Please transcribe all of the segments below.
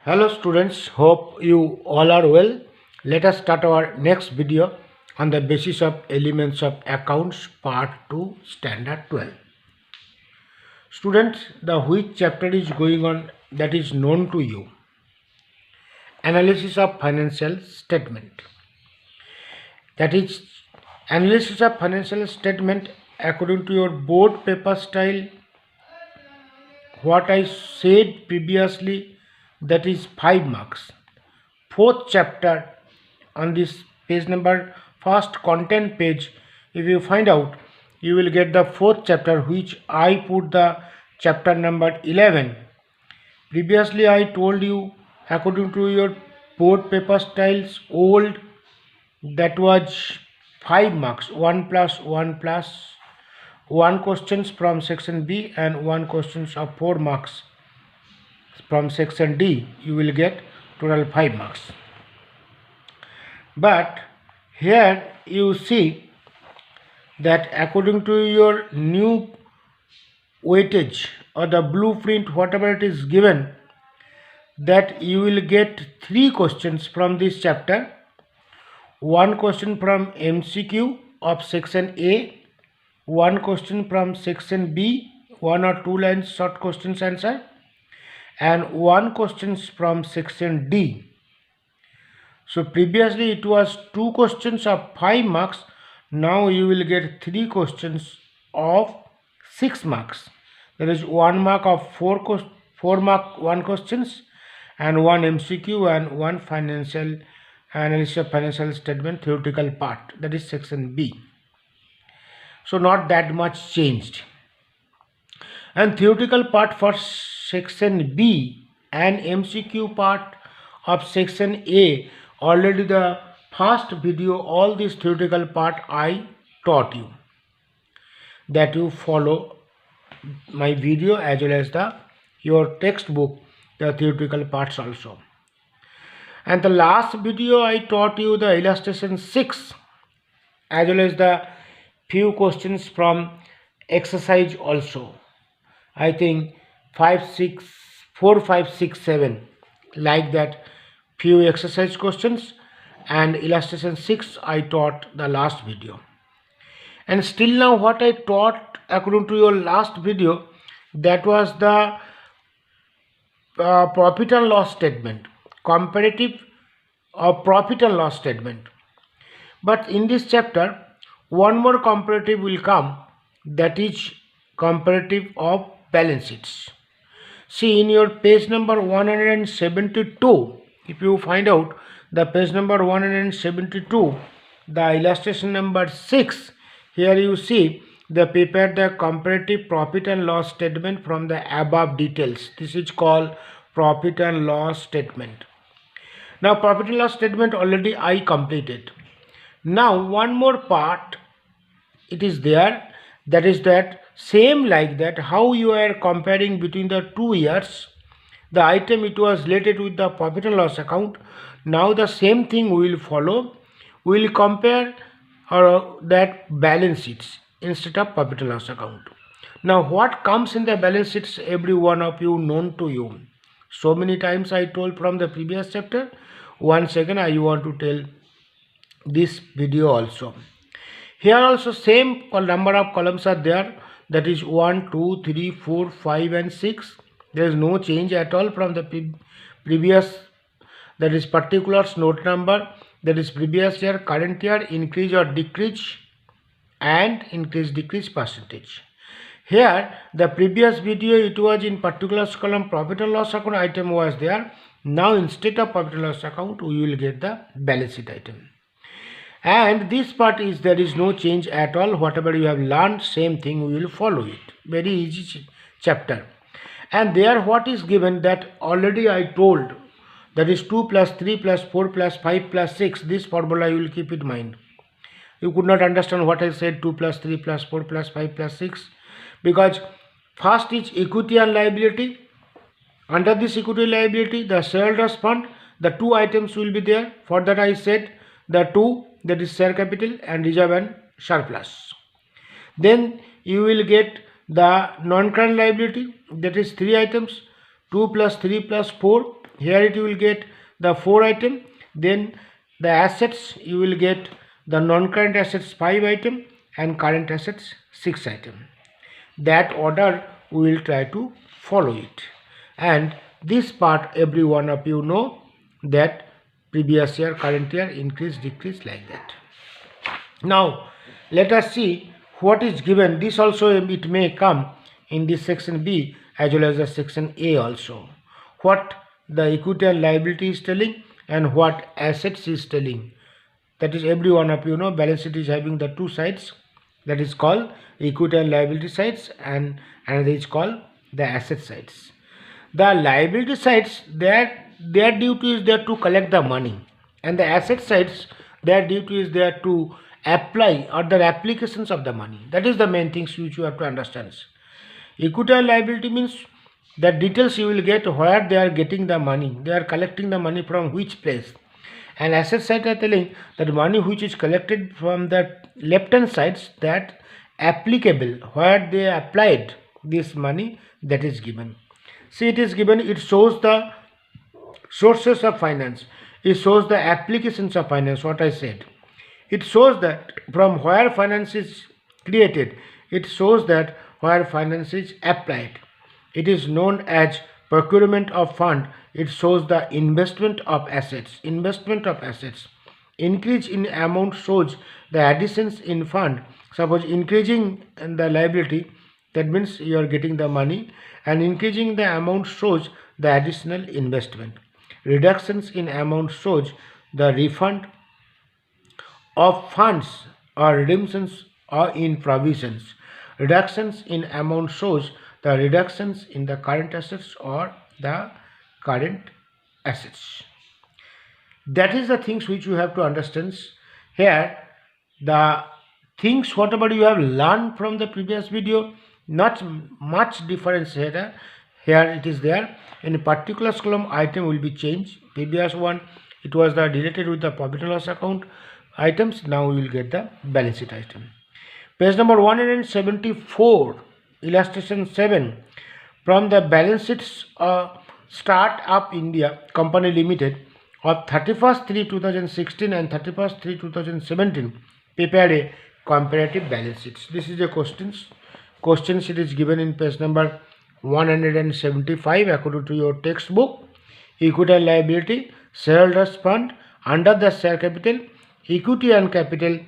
Hello students, hope you all are well. Let us start our next video on the basis of elements of accounts part 2 standard 12. Students, the which chapter is going on that is known to you? Analysis of financial statement. That is analysis of financial statement according to your board paper style. What I said previously, that is 5 marks. Fourth chapter on this page number first content page, if you find out, you will get the fourth chapter which I put the chapter number 11. Previously I told you according to your board paper styles old, that was 5 marks, 1 plus 1 plus 1 questions from section B and 1 questions of 4 marks from section D. You will get total 5 marks. But here you see that according to your new weightage or the blueprint, whatever it is given, that you will get 3 questions from this chapter. 1 question from MCQ of section A, 1 question from section B, 1 or 2 lines short questions answer, and 1 questions from section D. So previously it was 2 questions of 5 marks. Now you will get 3 questions of 6 marks. There is 1 mark of 4 mark 1 questions and 1 MCQ and 1 financial analysis of financial statement theoretical part, that is section B. So not that much changed. And theoretical part for section B and MCQ part of section A, already the first video, all this theoretical part I taught you, that you follow my video as well as your textbook, the theoretical parts also. And the last video I taught you the illustration 6 as well as the few questions from exercise also. I think 4, 5, 6, 7 like that, few exercise questions, and illustration 6 I taught the last video. And still now what I taught according to your last video, that was the profit and loss statement, comparative of profit and loss statement. But in this chapter one more comparative will come, that is comparative of balance sheets. See in your page number 172, if you find out the page number 172, the illustration number 6, here you see they prepare the comparative profit and loss statement from the above details. This is called profit and loss statement. Now profit and loss statement already I completed. Now one more part it is there, that is that same like that, how you are comparing between the 2 years, the item it was related with the profit and loss account. Now the same thing we will follow, we will compare that balance sheets instead of profit and loss account. Now what comes in the balance sheets, every one of you known to you, so many times I told from the previous chapter. Once again I want to tell this video also. Here also same number of columns are there, that is 1, 2, 3, 4, 5 and 6. There is no change at all from the previous, that is particulars note number, that is previous year, current year, increase or decrease and increase decrease percentage. Here the previous video it was in particulars column profit and loss account item was there. Now instead of profit and loss account we will get the balance sheet item. And this part is there is no change at all, whatever you have learned same thing we will follow it, very easy chapter. And there what is given, that already I told, that is 2 plus 3 plus 4 plus 5 plus 6, this formula you will keep in mind. You could not understand what I said 2 plus 3 plus 4 plus 5 plus 6, because first is equity and liability. Under this equity liability, the shareholders fund, the 2 items will be there. For that I said the 2, that is share capital and reserve and surplus. Then you will get the non-current liability, that is 3 items, 2 plus 3 plus 4. here it you will get the 4 item, then the assets you will get the non-current assets 5 item and current assets 6 item. That order we will try to follow it, and this part every one of you know that previous year, current year, increase, decrease, like that. Now let us see what is given. This also it may come in this section B as well as the section A also. What the equity and liability is telling and what assets is telling. That is every one of you know balance sheet is having the two sides, that is called equity and liability sides, and another is called the asset sides. The liability sides, their duty is there to collect the money, and the asset sides, their duty is there to apply or the applications of the money. That is the main things which you have to understand. Equity and liability means the details you will get where they are getting the money, they are collecting the money from which place. And asset side are telling that money which is collected from the left hand sides, that applicable where they applied this money, that is given. See, it is given, it shows the sources of finance, it shows the applications of finance, what I said. It shows that from where finance is created, it shows that where finance is applied. It is known as procurement of fund. It shows the investment of assets. Investment of assets. Increase in amount shows the additions in fund. Suppose increasing in the liability, that means you are getting the money, and increasing the amount shows the additional investment. Reductions in amount shows the refund of funds or redemptions or in provisions. Reductions in amount shows the reductions in the current assets or the current assets. That is the things which you have to understand. Here the things whatever you have learned from the previous video, not much difference here. Here it is there. In a particular column item will be changed. Previous one it was the related with the profit and loss account items. Now we will get the balance sheet item. Page number 174, illustration 7. From the balance sheets Start Up India Company Limited of 31st/3/2016 and 31st/3/2017 prepared a comparative balance sheets. This is a questions. Question sheet is given in page number 175 according to your textbook. Equity and liability, shareholders fund, under the share capital, equity and capital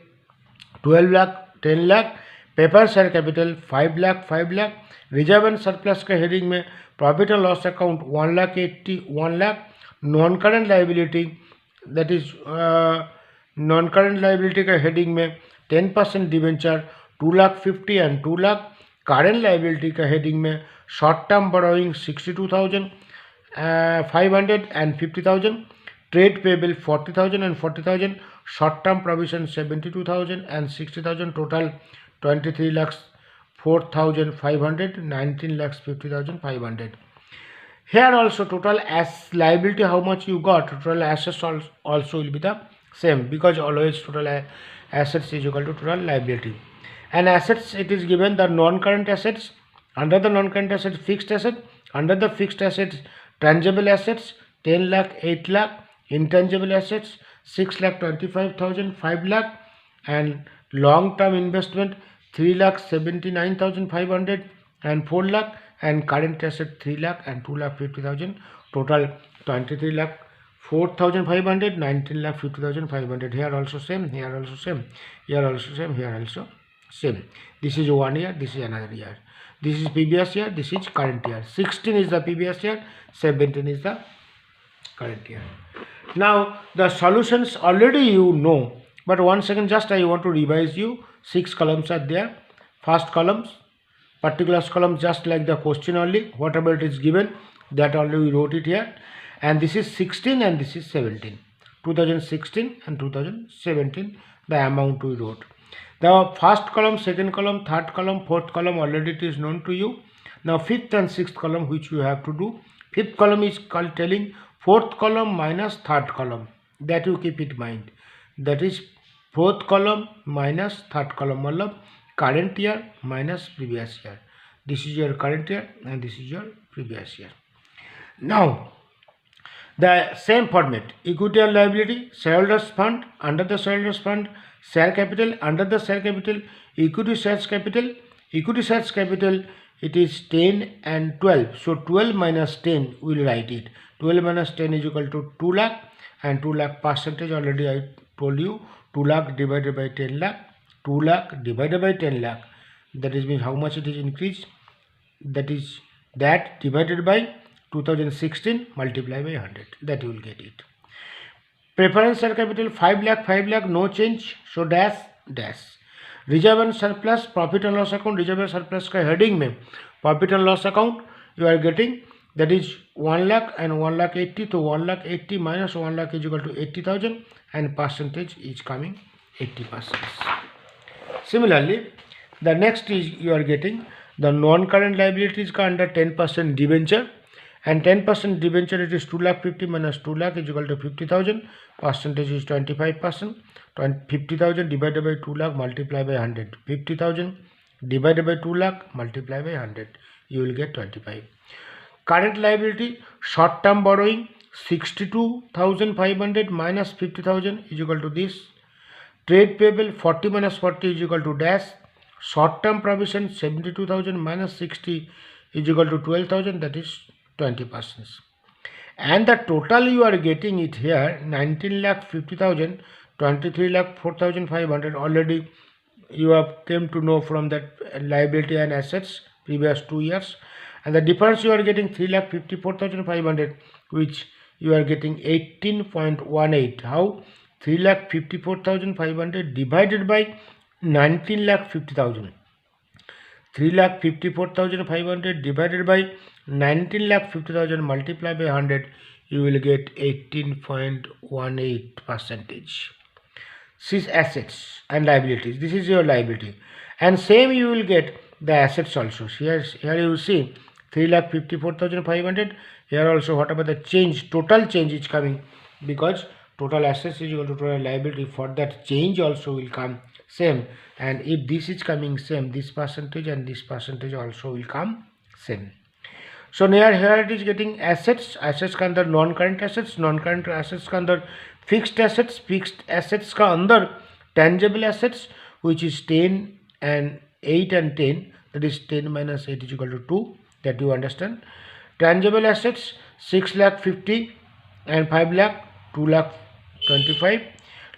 12 lakh, 10 lakh, paper share capital 5 lakh, 5 lakh, reserve and surplus के heading में profit and loss account 1,81 lakh, non current liability that is non current liability का heading में 10% debenture 2,50,000 and 2 lakh, current liability का heading में short term borrowing 62,500 and 50,000, trade payable 40,000 and 40,000, short term provision 72,000 and 60,000, total 23 lakhs 4,500, 19 lakhs 50,500. Here also total as liability how much you got, total assets also will be the same, because always total assets is equal to total liability. And assets, it is given the non-current assets, under the non-current assets fixed asset, under the fixed assets tangible assets 10 lakh, 8 lakh, intangible assets 6,25,000, 5 lakh, and long term investment 3,79,500 and 4 lakh, and current asset 3 lakh and 2,50,000, total 23 lakh 4,500, 19 lakh 50,500. Here also same, here also same, here also same, here also same. This is 1 year, this is another year. This is previous year, this is current year. 16 is the previous year, 17 is the current year. Now the solutions already you know, but once again just I want to revise you. 6 columns are there. First columns, particulars column, just like the question only, whatever it is given, that only we wrote it here. And this is 16 and this is 17, 2016 and 2017, the amount we wrote. The first column, second column, third column, fourth column already it is known to you. Now fifth and sixth column which you have to do. Fifth column is called telling fourth column minus third column, that you keep in mind. That is fourth column minus third column, matlab current year minus previous year. This is your current year and this is your previous year. Now The same format, equity and liability, shareholders fund, under the shareholders fund, share capital, under the share capital, equity shares capital, it is 10 and 12. So 12 minus 10, we will write it. 12 minus 10 is equal to 2 lakh, and 2 lakh percentage already I told you, 2 lakh divided by 10 lakh, 2 lakh divided by 10 lakh, that is means how much it is increased, that is that divided by 2016 multiply by 100, that you will get it. Preference share capital 5 lakh, no change, so dash dash. Reserve and surplus, profit and loss account, reserve and surplus का heading में profit and loss account you are getting, that is 1 lakh and 1 lakh 80, so 1 lakh 80 minus 1 lakh is equal to 80,000, and percentage is coming 80%. Similarly, the next is you are getting the non-current liabilities का under 10% debenture, and 10% debenture, it is 2 lakh 50 minus 2 lakh is equal to 50,000, percentage is 25%, 50,000 divided by 2 lakh multiply by 100, 50,000 divided by 2 lakh multiply by 100, you will get 25. Current liability, short term borrowing 62,500 minus 50,000 is equal to this. Trade payable 40 minus 40 is equal to dash. Short term provision 72,000 minus 60 is equal to 12,000, that is 20%. And the total you are getting it here 19 lakh 50,000, 23 lakh 4,500, already you have came to know from that liability and assets previous 2 years, and the difference you are getting 3 lakh 54,500, which you are getting 18.18. How? 3 lakh 54,500 divided by 19 lakh 50,000. 3 lakh 54,500 divided by 19 lakh 50,000 multiplied by 100, you will get 18.18 percentage. This is assets and liabilities. This is your liability, and same you will get the assets also. Here you see 3 lakh 54,500. Here also whatever the change, total change is coming, because total assets is equal to total liability. For that change also will come same, and if this is coming same, this percentage and this percentage also will come same. So here it is getting assets का अंदर non-current assets का अंदर fixed assets का अंदर tangible assets, which is 10 and 8 and 10, that is 10 minus 8 is equal to 2, that you understand. Tangible assets 6 lakh 50 and 5 lakh 2 lakh 25.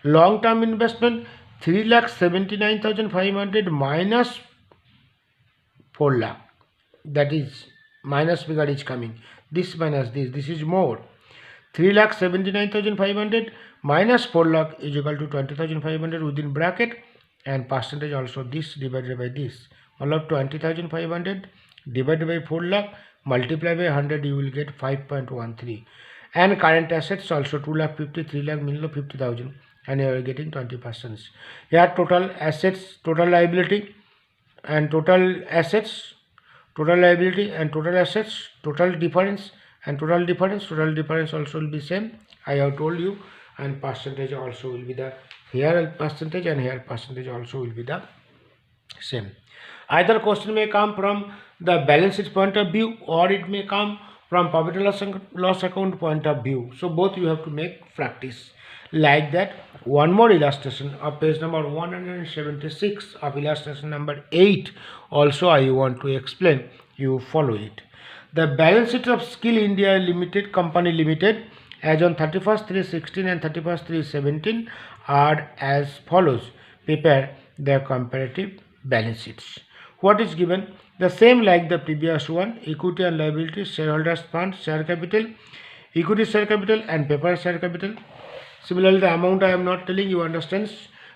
Long term investment 3 lakh 79,500 minus 4 lakh, that is minus figure is coming, this minus this is more. 3 lakh 79,500 minus 4 lakh is equal to 20,500 within bracket, and percentage also this divided by this, मतलब 20,500 divided by 4 lakh multiply by 100, you will get 5.13. And current assets also 2 lakh 50, 3 lakh means 50,000, and you are getting 20%. Here total assets, total liability and total assets, total liability and total assets, total difference and total difference also will be same, I have told you, and percentage also will be the, here percentage and here percentage also will be the same. Either question may come from the balance sheet point of view, or it may come from profit and loss account point of view. So both you have to make practice like that. One more illustration of page number 176 of illustration number 8 also I want to explain, you follow it. The balance sheet of Skill India Limited Company Limited as on 31st/3/16 and 31st/3/17 are as follows. Prepare the comparative balance sheets. What is given? The same like the previous one, equity and liability, shareholders fund, share capital, equity share capital and paper share capital. Similarly, the amount I am not telling, you understand.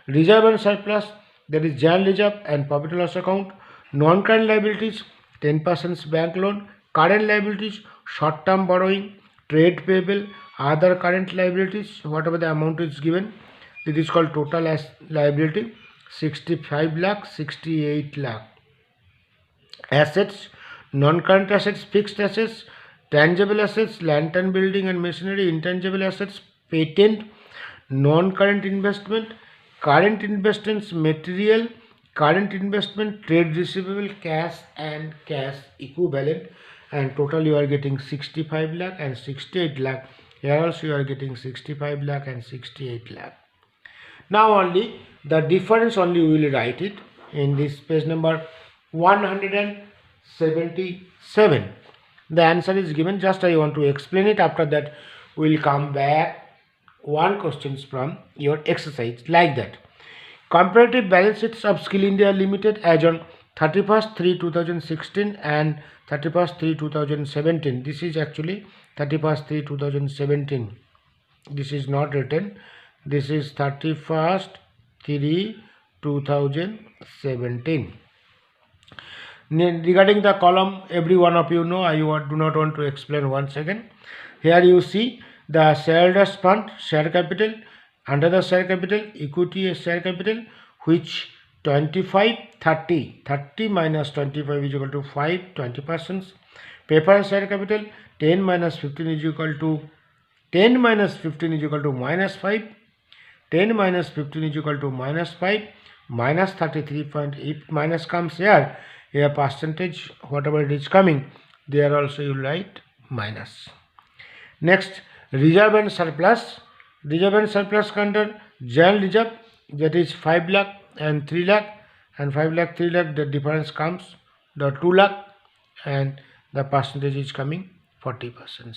Reserve and surplus, that is general reserve and profit and loss account. Non-current liabilities, 10% bank loan. Current liabilities, short term borrowing, trade payable, other current liabilities, whatever the amount is given, it is called total as liability, 65 lakh, 68 lakh. Assets, non-current assets, fixed assets, tangible assets, land and building and machinery, intangible assets, patent, non-current investment, current investments, material, current investment, trade receivable, cash and cash equivalent, and total you are getting 65 lakh and 68 lakh. Here also you are getting 65 lakh and 68 lakh. Now only the difference only we will write it in this page number 177. The answer is given, just I want to explain it. After that we will come back one questions from your exercise like that. Comparative balance sheets of Skill India Limited as on 31st 3 2016 and 31st 3 2017. This is actually 31st 3 2017. This is not written. This is 31st 3 2017. Regarding the column, every one of you know, I do not want to explain once again. Here you see the shareholders fund, share capital, under the share capital, equity share capital, which 25, 30 minus 25 is equal to 5, 20%. Paper share capital, 10 minus 15 is equal to 10 minus 15 is equal to minus 5, 10 minus 15 is equal to minus 5, minus 33 point, if minus comes here percentage, whatever it is coming, there also you write minus. Next, reserve and surplus. Reserve and surplus under general reserve, that is 5 lakh and 3 lakh, and 5 lakh 3 lakh, the difference comes the 2 lakh, and the percentage is coming 40%.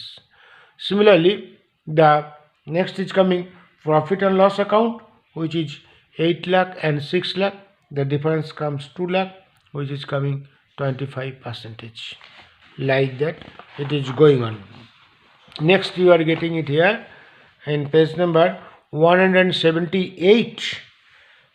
Similarly, the next is coming profit and loss account, which is 8 lakh and 6 lakh, the difference comes 2 lakh, which is coming 25%. Like that it is going on. Next you are getting it here in page number 178.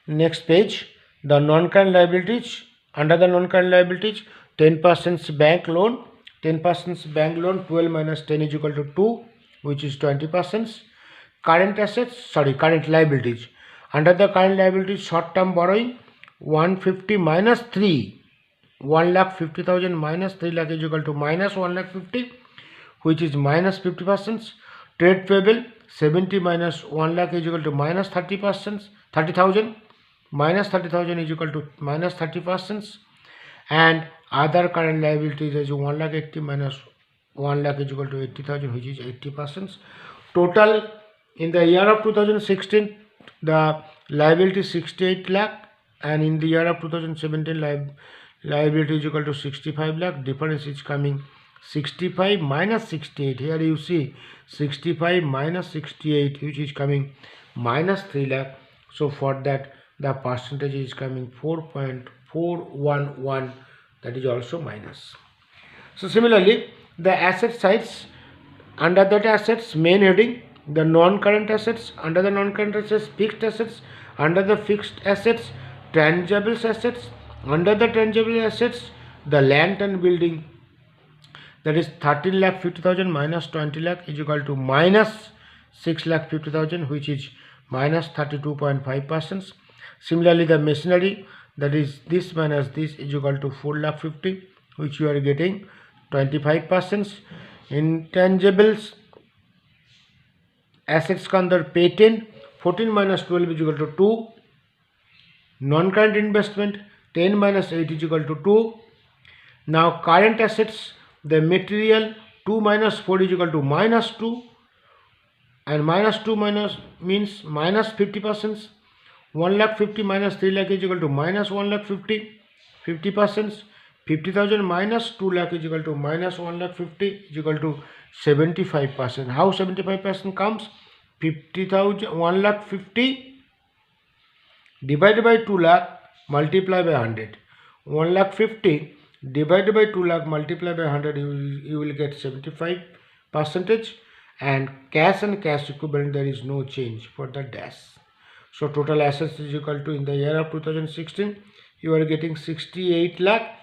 Next page, the non-current liabilities. Under the non-current liabilities, 10% bank loan. 10% bank loan, 12 minus 10 is equal to 2, which is 20%. Current assets, current liabilities. Under the current liabilities, short-term borrowing, 150 minus 3, 1,50,000 minus 3 lakh is equal to minus 1,50,000, which is minus 50%. Trade payable, 70 minus 1 lakh is equal to minus 30%, 30,000, minus 30,000 is equal to minus 30%. And other current liabilities is 1,80,000 minus 1 lakh is equal to 80,000, which is 80%. Total in the year of 2016, the liability 68 lakh, and in the year of 2017, liability is equal to 65 lakh. Difference is coming 65 minus 68. Here you see 65 minus 68, which is coming minus 3 lakh. So for that the percentage is coming 4.411, that is also minus. So similarly, the asset sides, under that assets main heading, the non-current assets, under the non-current assets fixed assets, under the fixed assets tangible assets, under the tangible assets the land and building, that is 13,50,000 minus 20 lakh is equal to minus 6,50,000, which is minus 32.5%. Similarly, the machinery, that is this minus this, is equal to 4,50,000, which you are getting 25%. Intangibles assets under patent, 14 minus 12 is equal to 2. Non-current investment, 10 minus 8 is equal to 2. Now current assets, the material, 2 minus 4 is equal to minus 2, and minus 2 minus means minus 50%. 1,50,000 minus 3 lakh is equal to minus 1,50,000, 50%. 50,000 minus 2 lakh is equal to minus 1,50,000 is equal to 75%. How 75% comes? 50,000, 1,50,000 divided by 2 lakh multiply by 100. 1,50,000 divided by 2 lakh multiply by 100, you will get 75%. And cash and cash equivalent, there is no change for the dash. So total assets is equal to, in the year of 2016 you are getting 68 lakh,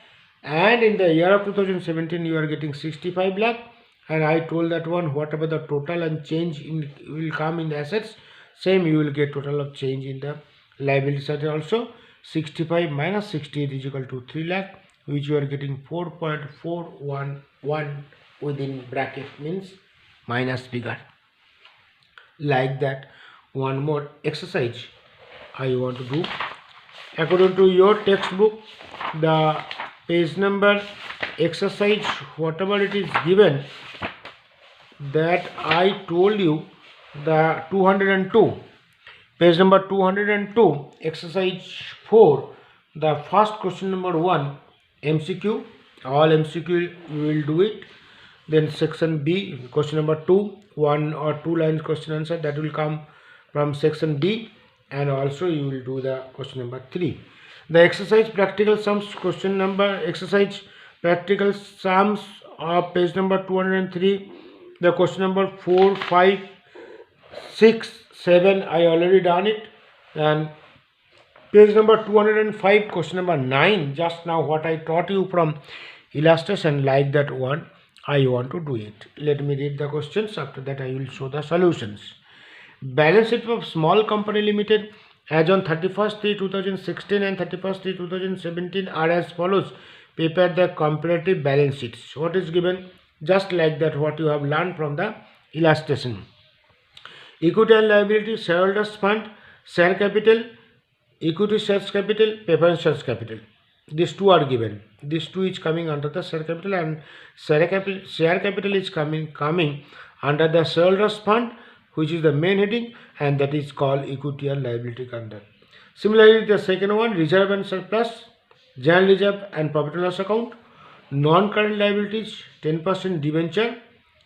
and in the year of 2017 you are getting 65 lakh. And I told that one, whatever the total and change in will come in the assets, same you will get total of change in the liability side also. 65 minus 68 is equal to 3 lakh, which you are getting 4.411 within bracket, means minus figure. Like that, one more exercise I want to do. According to your textbook, the page number exercise, whatever it is given, that I told you the 202, page number 202, exercise 4, the first question number 1, MCQ, all MCQ you will do it. Then section B, question number 2, 1 or 2 lines question answer, that will come from section B, and also you will do the question number 3. The exercise practical sums question number, exercise practical sums of page number 203, the question number 4, 5, 6, 7 I already done it, and page number 205, question number 9, just now what I taught you from illustration like that one, I want to do it. Let me read the questions, after that I will show the solutions. Balance sheet of small company limited as on 31st/3/2016 and 31st/3/2017 are as follows. Prepare the comparative balance sheets. What is given? Just like that what you have learned from the illustration. Equity and liability, shareholders fund, share capital, equity shares capital, preference shares capital. These two are given. These two is coming under the share capital, and share capital is coming under the shareholders fund, which is the main heading, and that is called equity and liability conduct. Similarly, the second one, reserve and surplus, general reserve and profit and loss account, non-current liabilities, 10% debenture,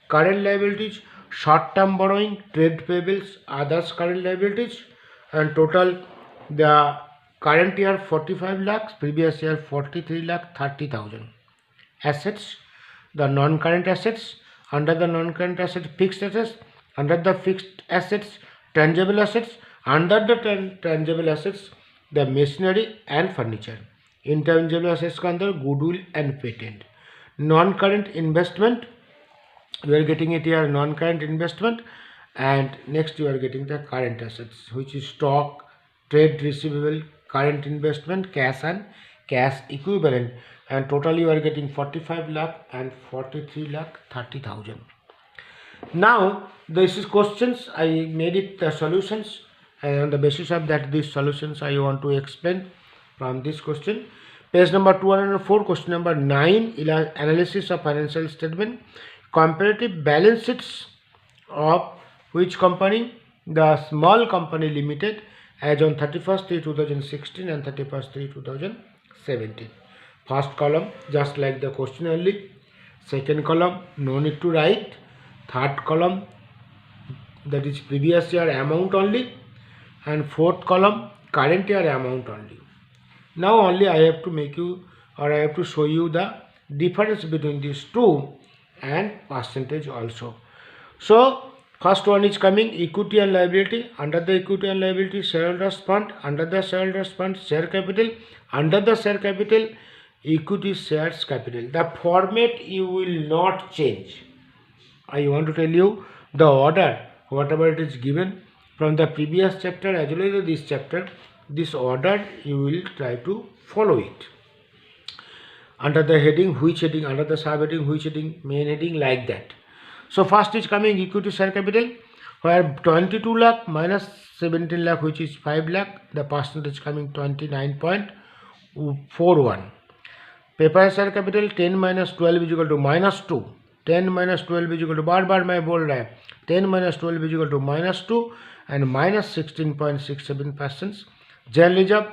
current liabilities, short-term borrowing, trade payables, others current liabilities, and total the current year 45 lakhs, previous year 43 lakh 30,000. Assets, the non-current assets, under the non-current asset fixed assets, under the fixed assets tangible assets, under the tangible assets the machinery and furniture, intangible assets के अंदर goodwill and patent. Non-current investment, you are getting it here, non-current investment, and next you are getting the current assets, which is stock, trade receivable, current investment, cash and cash equivalent, and totally you are getting 45 lakh and 43 lakh 30,000. Now this is questions, I made it the solutions, and on the basis of that these solutions I want to explain from this question. Page number 204, question number 9, analysis of financial statement. Comparative balance sheets of which company? The small company limited as on 31st/3/2016 and 31st/3/2017. First column just like the question only. Second column no need to write. Third column that is previous year amount only, and fourth column current year amount only. Now only I have to make you, or I have to show you the difference between these two and percentage also. So first one is coming equity and liability. Under the equity and liability, shareholders fund, under the shareholders fund share capital, under the share capital equity shares capital. The format you will not change. I want to tell you the order, whatever it is given from the previous chapter as well as this chapter, this order you will try to follow it. Under the heading, which heading, under the subheading, which heading, main heading, like that. So first is coming equity share capital, where 22 lakh minus 17 lakh, which is 5 lakh, the percentage coming 29.41. Preference share capital 10 minus 12 is equal to minus 2. 10 minus 12 is equal to, बार बार मैं बोल रहा है, 10 minus 12 is equal to minus 2 and minus 16.67%. General reserve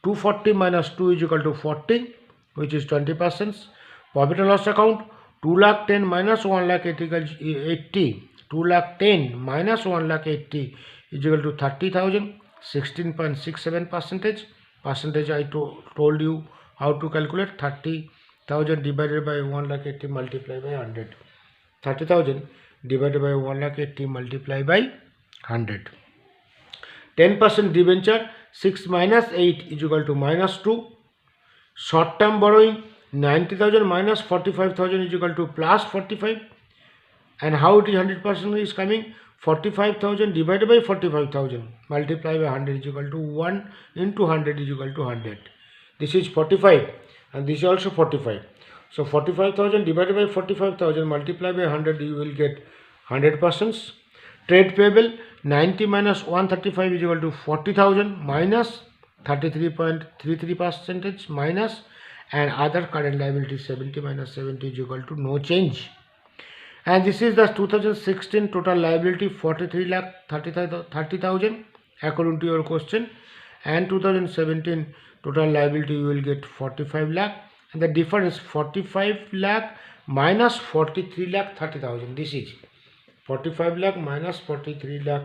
240 minus 2 is equal to 40, which is 20%. Profit and loss account 2 lakh 10 minus 1 lakh 80, 2 lakh 10 minus 1 lakh 80 is equal to 30,000, 16.67%. Percentage I told you how to calculate. 30,000 divided by 1 lakh 80 multiplied by 100. 30,000 divided by 1 lakh 80 multiplied by 100. 10% debenture 6 minus 8 is equal to minus 2. Short term borrowing 90,000 minus 45,000 is equal to plus 45. And how it is 100% is coming? 45,000 divided by 45,000 multiplied by 100 is equal to 1 into 100 is equal to 100. This is 45 and this is also 45. So 45,000 divided by 45,000 multiplied by 100, you will get 100%. Trade payable 90 minus 135 is equal to 40,000 minus 33.33% minus, and other current liability 70 minus 70 is equal to no change. And this is the 2016 total liability 43,30,000 according to your question, and 2017 total liability you will get 45 lakh, and the difference 45 lakh minus 43 lakh 30,000. This is 45 lakh minus 43 lakh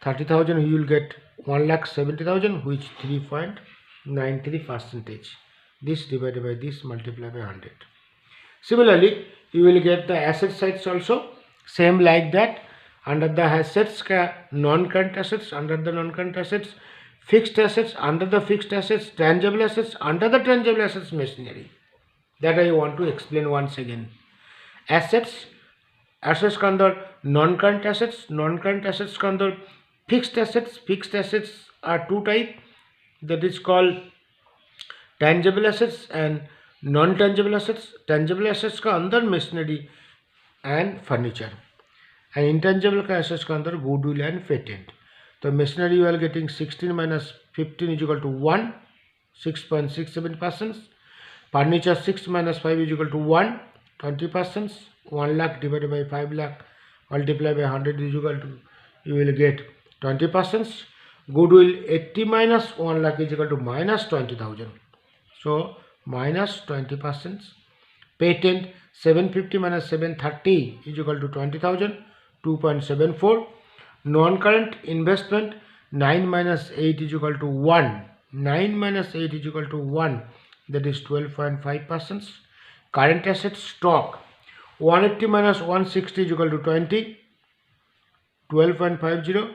30,000, you will get 1,70,000, which 3.93 percentage. This divided by this multiplied by 100. Similarly, you will get the asset sides also same like that. Under the assets, non-current assets, under the non-current assets, fixed assets, under the fixed assets, tangible assets, under the tangible assets, machinery. That I want to explain once again. Assets, assets का अंदर non-current assets, non-current assets का अंदर fixed assets. Fixed assets are two type, that is called tangible assets and non-tangible assets. Tangible assets का अंदर machinery and furniture, and intangible का assets का अंदर goodwill and patent. तो machinery you are getting 16 minus 15 is equal to 1, 6.67%. Furniture 6 minus 5 is equal to 1, 20%. 1 lakh divided by 5 lakh multiplied by 100 is equal to, you will get 20%. Goodwill 80 minus 1 lakh is equal to minus 20,000. So minus 20%. Patent 750 minus 730 is equal to 20,000, 2.74. Non-current investment 9 minus 8 is equal to 1. 9 minus 8 is equal to 1, that is 12.5%. Current assets stock 180 minus 160 is equal to 20, 12.50.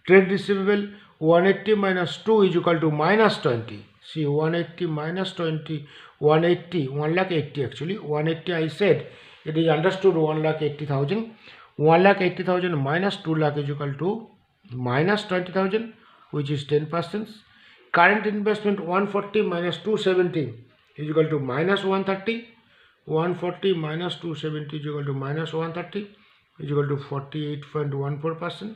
Trade receivable 180 minus 2 is equal to minus 20. See, 180 minus 20, 180, 1,80,000 actually. 180 I said, it is understood 1,80,000. 1,80,000 minus 2 lakh is equal to minus 20,000, which is 10%. Current investment 140 minus 270 is equal to minus 130. 140 minus 270 is equal to minus 130, is equal to 48.14%.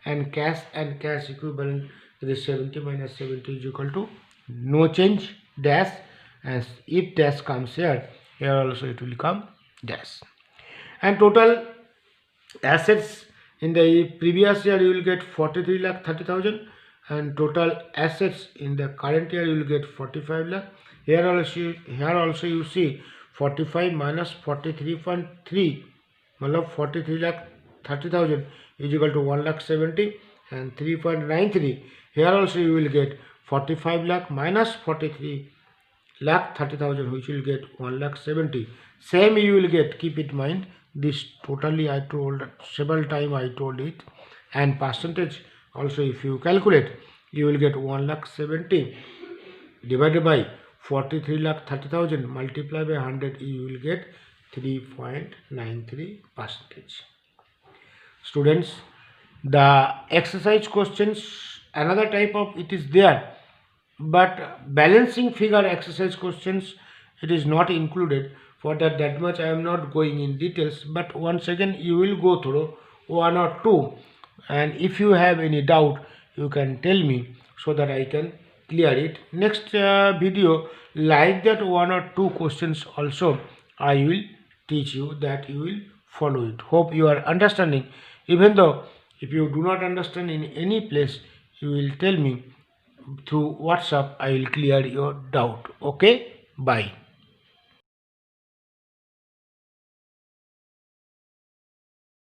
And cash and cash equivalent, that is 70 minus 70 is equal to no change, dash. As if dash comes here also it will come dash. And total assets in the previous year you will get 43,30,000, and total assets in the current year you will get 45 lakh. Here also you see 45 minus 43.3, मतलब 43,30,000 is equal to 1,70,000 and 3.93. Here also you will get 45 lakh minus 43,30,000, which will get 1,70,000. Same you will get, keep it in mind, this totally I told several times, I told it. And percentage also, if you calculate, you will get 1,70,000 divided by 43,30,000 multiplied by 100, you will get 3.93%. Students, the exercise questions, another type of it is there, but balancing figure exercise questions, it is not included. For that much I am not going in details, but once again you will go through one or two, and if you have any doubt you can tell me so that I can clear it. Next video, like that one or two questions also I will teach you, that you will follow it. Hope you are understanding. Even though if you do not understand in any place, you will tell me through WhatsApp, I will clear your doubt. Okay, bye.